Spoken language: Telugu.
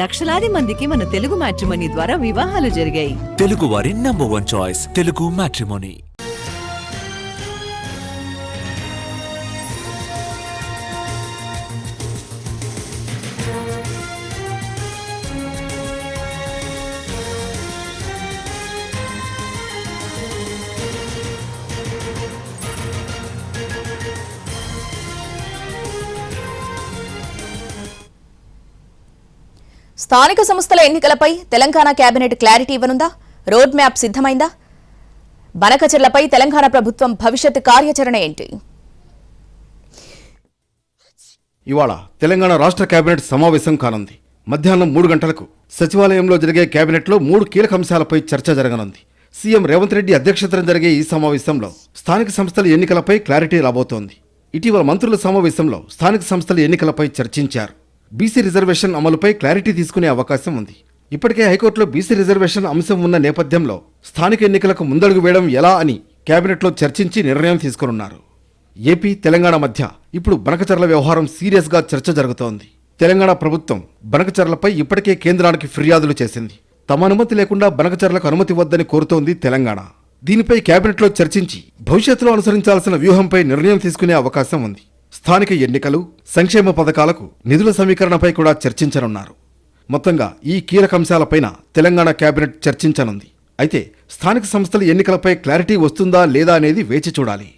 లక్షలాది మందికి మన తెలుగు మ్యాట్రిమోనీ ద్వారా వివాహాలు జరిగాయి. తెలుగు వారి నంబర్ 1 చాయిస్ తెలుగు మ్యాట్రిమోనీ. స్థానిక సంస్థల ఎన్నికలపై తెలంగాణ కేబినెట్ క్లారిటీ ఇవ్వనుందా? రోడ్ మ్యాప్ సిద్ధమైందా? బనకచెర్లపై తెలంగాణ ప్రభుత్వం భవిష్యత్ కార్యాచరణ ఏంటి? ఇవాళ తెలంగాణ రాష్ట్ర కేబినెట్ సమావేశం కానుంది. మధ్యాహ్నం 3 గంటలకు సచివాలయంలో జరిగే కేబినెట్లో 3 కీలక అంశాలపై చర్చ జరగనుంది. సీఎం రేవంత్ రెడ్డి అధ్యక్షతన జరిగే ఈ సమావేశంలో స్థానిక సంస్థల ఎన్నికలపై క్లారిటీ రాబోతోంది. ఇటీవల మంత్రుల సమావేశంలో స్థానిక సంస్థల ఎన్నికలపై చర్చించారు. బీసీ రిజర్వేషన్ అమలుపై క్లారిటీ తీసుకునే అవకాశం ఉంది. ఇప్పటికే హైకోర్టులో బీసీ రిజర్వేషన్ అంశం ఉన్న నేపథ్యంలో స్థానిక ఎన్నికలకు ముందడుగు వేయడం ఎలా అని కేబినెట్లో చర్చించి నిర్ణయం తీసుకున్నారు. ఏపీ తెలంగాణ మధ్య ఇప్పుడు బనకచర్ల వ్యవహారం సీరియస్గా చర్చ జరుగుతోంది. తెలంగాణ ప్రభుత్వం బనకచర్లపై ఇప్పటికే కేంద్రానికి ఫిర్యాదులు చేసింది. తమ అనుమతి లేకుండా బనకచర్లకు అనుమతి వద్దని కోరుతోంది తెలంగాణ. దీనిపై కేబినెట్లో చర్చించి భవిష్యత్తులో అనుసరించాల్సిన వ్యూహంపై నిర్ణయం తీసుకునే అవకాశం ఉంది. స్థానిక ఎన్నికలు, సంక్షేమ పథకాలకు నిధుల సమీకరణపై కూడా చర్చించనున్నారు. మొత్తంగా ఈ కీలక అంశాలపైన తెలంగాణ కేబినెట్ చర్చించనుంది. అయితే స్థానిక సంస్థల ఎన్నికలపై క్లారిటీ వస్తుందా లేదా అనేది వేచి చూడాలి.